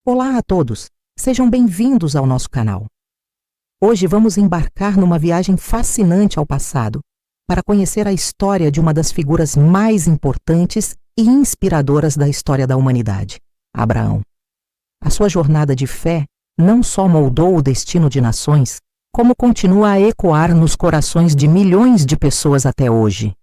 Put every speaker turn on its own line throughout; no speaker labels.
Olá a todos, sejam bem-vindos ao nosso canal. Hoje vamos embarcar numa viagem fascinante ao passado para conhecer a história de uma das figuras mais importantes e inspiradoras da história da humanidade, Abraão. A sua jornada de fé não só moldou o destino de nações, como continua a ecoar nos corações de milhões de pessoas até hoje.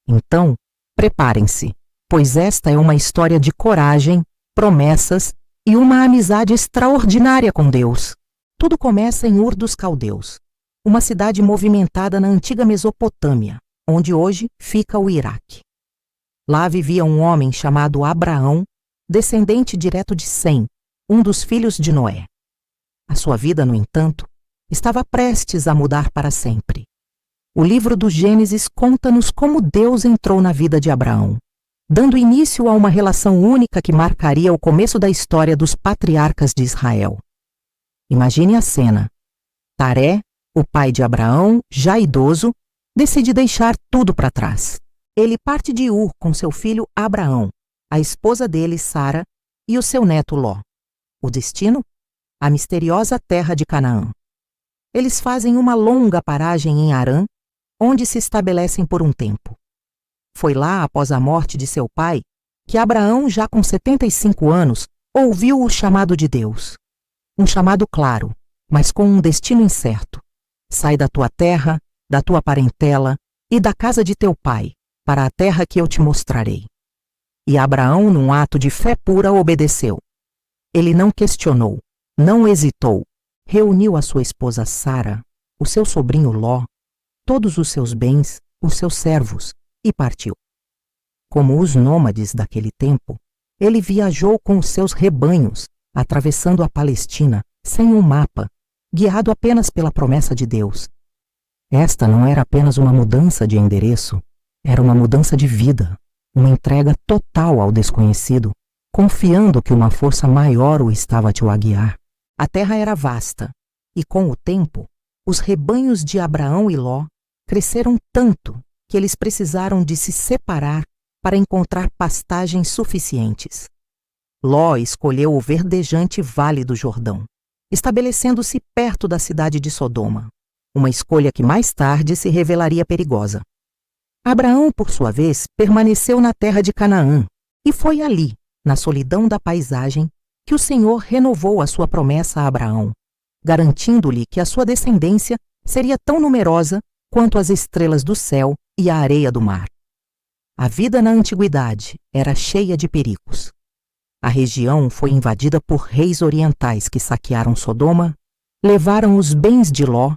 Então, preparem-se, pois esta é uma história de coragem, promessas e uma amizade extraordinária com Deus. Tudo começa em Ur dos Caldeus, uma cidade movimentada na antiga Mesopotâmia, onde hoje fica o Iraque. Lá vivia um homem chamado Abraão, descendente direto de Sem, um dos filhos de Noé. A sua vida, no entanto, estava prestes a mudar para sempre. O livro do Gênesis conta-nos como Deus entrou na vida de Abraão, dando início a uma relação única que marcaria o começo da história dos patriarcas de Israel. Imagine a cena. Taré, o pai de Abraão, já idoso, decide deixar tudo para trás. Ele parte de Ur com seu filho Abraão, a esposa dele, Sara, e o seu neto Ló. O destino? A misteriosa terra de Canaã. Eles fazem uma longa paragem em Harã, onde se estabelecem por um tempo. Foi lá, após a morte de seu pai, que Abraão, já com 75 anos, ouviu o chamado de Deus. Um chamado claro, mas com um destino incerto. Sai da tua terra, da tua parentela e da casa de teu pai, para a terra que eu te mostrarei. E Abraão, num ato de fé pura, obedeceu. Ele não questionou, não hesitou. Reuniu a sua esposa Sara, o seu sobrinho Ló, todos os seus bens, os seus servos, e partiu. Como os nômades daquele tempo, ele viajou com os seus rebanhos, atravessando a Palestina, sem um mapa, guiado apenas pela promessa de Deus. Esta não era apenas uma mudança de endereço, era uma mudança de vida, uma entrega total ao desconhecido, confiando que uma força maior o estava a guiar. A terra era vasta, e com o tempo, os rebanhos de Abraão e Ló cresceram tanto que eles precisaram de se separar para encontrar pastagens suficientes. Ló escolheu o verdejante Vale do Jordão, estabelecendo-se perto da cidade de Sodoma, uma escolha que mais tarde se revelaria perigosa. Abraão, por sua vez, permaneceu na terra de Canaã, e foi ali, na solidão da paisagem, que o Senhor renovou a sua promessa a Abraão, garantindo-lhe que a sua descendência seria tão numerosa quanto as estrelas do céu e a areia do mar. A vida na antiguidade era cheia de perigos. A região foi invadida por reis orientais que saquearam Sodoma, levaram os bens de Ló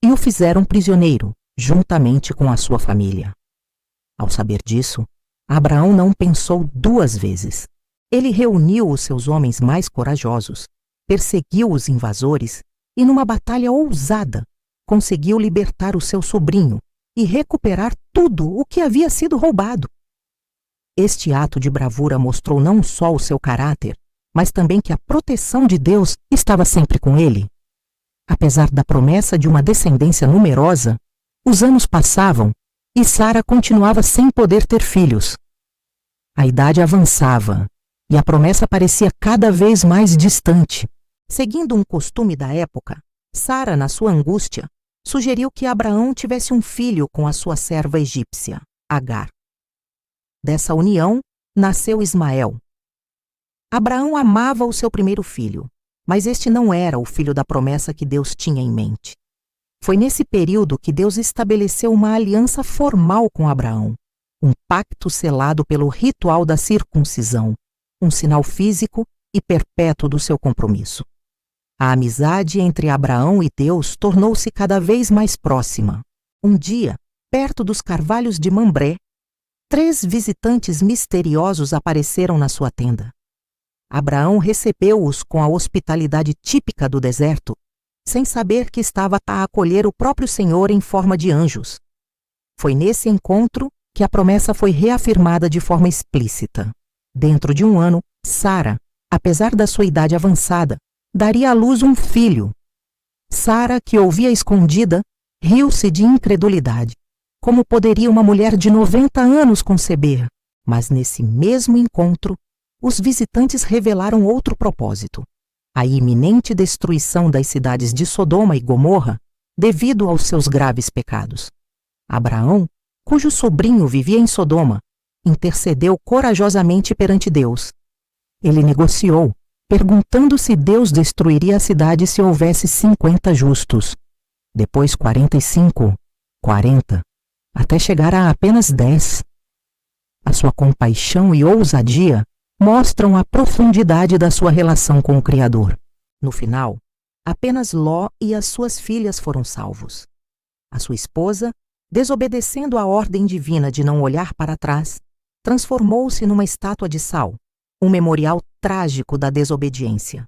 e o fizeram prisioneiro, juntamente com a sua família. Ao saber disso, Abraão não pensou duas vezes. Ele reuniu os seus homens mais corajosos, perseguiu os invasores e, numa batalha ousada, conseguiu libertar o seu sobrinho e recuperar tudo o que havia sido roubado. Este ato de bravura mostrou não só o seu caráter, mas também que a proteção de Deus estava sempre com ele. Apesar da promessa de uma descendência numerosa, os anos passavam e Sara continuava sem poder ter filhos. A idade avançava e a promessa parecia cada vez mais distante. Seguindo um costume da época, Sara, na sua angústia, sugeriu que Abraão tivesse um filho com a sua serva egípcia, Agar. Dessa união, nasceu Ismael. Abraão amava o seu primeiro filho, mas este não era o filho da promessa que Deus tinha em mente. Foi nesse período que Deus estabeleceu uma aliança formal com Abraão, um pacto selado pelo ritual da circuncisão, um sinal físico e perpétuo do seu compromisso. A amizade entre Abraão e Deus tornou-se cada vez mais próxima. Um dia, perto dos carvalhos de Mambré, 3 visitantes misteriosos apareceram na sua tenda. Abraão recebeu-os com a hospitalidade típica do deserto, sem saber que estava a acolher o próprio Senhor em forma de anjos. Foi nesse encontro que a promessa foi reafirmada de forma explícita. Dentro de um ano, Sara, apesar da sua idade avançada, daria à luz um filho. Sara, que ouvia escondida, riu-se de incredulidade. Como poderia uma mulher de 90 anos conceber? Mas nesse mesmo encontro, os visitantes revelaram outro propósito. a iminente destruição das cidades de Sodoma e Gomorra devido aos seus graves pecados. Abraão, cujo sobrinho vivia em Sodoma, intercedeu corajosamente perante Deus. Ele negociou, perguntando se Deus destruiria a cidade se houvesse 50 justos, depois 45, 40, até chegar a apenas 10. A sua compaixão e ousadia mostram a profundidade da sua relação com o Criador. No final, apenas Ló e as suas filhas foram salvos. A sua esposa, desobedecendo a ordem divina de não olhar para trás, transformou-se numa estátua de sal, um memorial trágico da desobediência.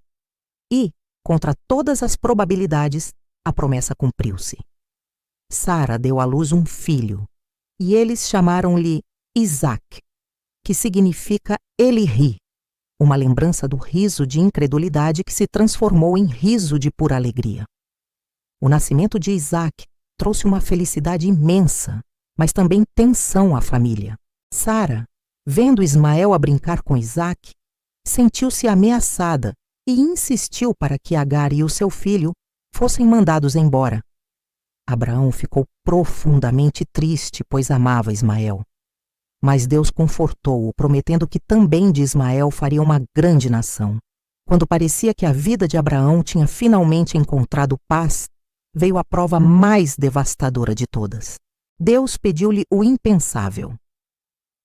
E, contra todas as probabilidades, a promessa cumpriu-se. Sara deu à luz um filho, e eles chamaram-lhe Isaac, que significa ele ri, uma lembrança do riso de incredulidade que se transformou em riso de pura alegria. O nascimento de Isaac trouxe uma felicidade imensa, mas também tensão à família. Sara, vendo Ismael a brincar com Isaac, sentiu-se ameaçada e insistiu para que Agar e o seu filho fossem mandados embora. Abraão ficou profundamente triste, pois amava Ismael. Mas Deus confortou-o, prometendo que também de Ismael faria uma grande nação. Quando parecia que a vida de Abraão tinha finalmente encontrado paz, veio a prova mais devastadora de todas. Deus pediu-lhe o impensável.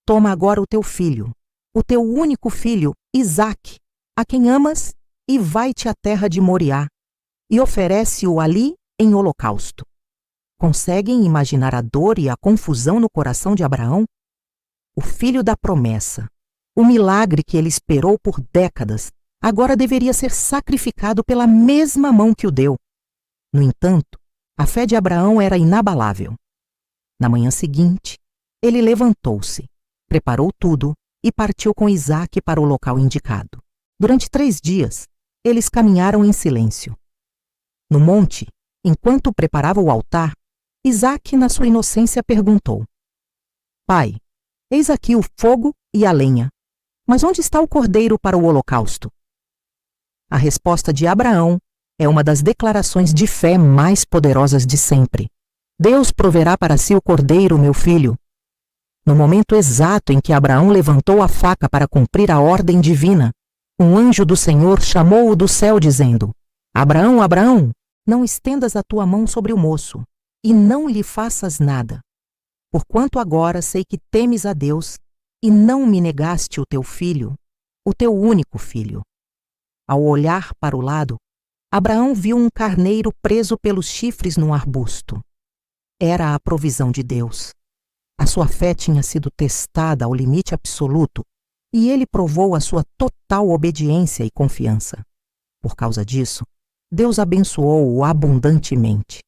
Toma agora o teu filho, o teu único filho, Isaque, a quem amas, e vai-te à terra de Moriá, e oferece-o ali em holocausto. Conseguem imaginar a dor e a confusão no coração de Abraão? O filho da promessa, o milagre que ele esperou por décadas, agora deveria ser sacrificado pela mesma mão que o deu. No entanto, a fé de Abraão era inabalável. Na manhã seguinte, ele levantou-se, preparou tudo e partiu com Isaque para o local indicado. Durante 3 dias, eles caminharam em silêncio. No monte, enquanto preparava o altar, Isaque, na sua inocência, perguntou: Pai, eis aqui o fogo e a lenha, mas onde está o cordeiro para o holocausto? A resposta de Abraão é uma das declarações de fé mais poderosas de sempre. Deus proverá para si o cordeiro, meu filho. No momento exato em que Abraão levantou a faca para cumprir a ordem divina, um anjo do Senhor chamou-o do céu, dizendo: Abraão, Abraão, não estendas a tua mão sobre o moço, e não lhe faças nada. Porquanto agora sei que temes a Deus, e não me negaste o teu filho, o teu único filho. Ao olhar para o lado, Abraão viu um carneiro preso pelos chifres num arbusto. Era a provisão de Deus. A sua fé tinha sido testada ao limite absoluto, e ele provou a sua total obediência e confiança. Por causa disso, Deus abençoou-o abundantemente.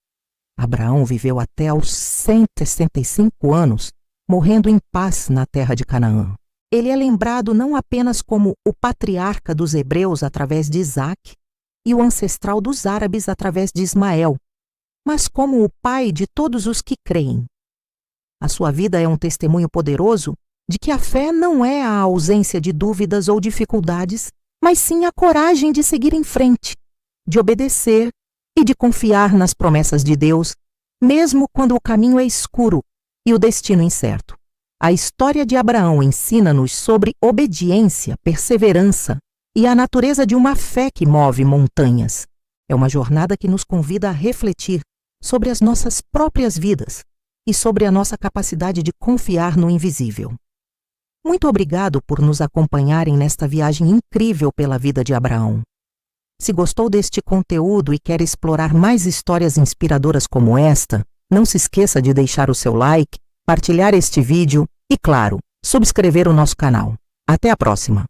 Abraão viveu até aos 165 anos, morrendo em paz na terra de Canaã. Ele é lembrado não apenas como o patriarca dos hebreus através de Isaque e o ancestral dos árabes através de Ismael, mas como o pai de todos os que creem. A sua vida é um testemunho poderoso de que a fé não é a ausência de dúvidas ou dificuldades, mas sim a coragem de seguir em frente, de obedecer e de confiar nas promessas de Deus, mesmo quando o caminho é escuro e o destino incerto. A história de Abraão ensina-nos sobre obediência, perseverança e a natureza de uma fé que move montanhas. É uma jornada que nos convida a refletir sobre as nossas próprias vidas e sobre a nossa capacidade de confiar no invisível. Muito obrigado por nos acompanharem nesta viagem incrível pela vida de Abraão. Se gostou deste conteúdo e quer explorar mais histórias inspiradoras como esta, não se esqueça de deixar o seu like, partilhar este vídeo e, claro, subscrever o nosso canal. Até a próxima!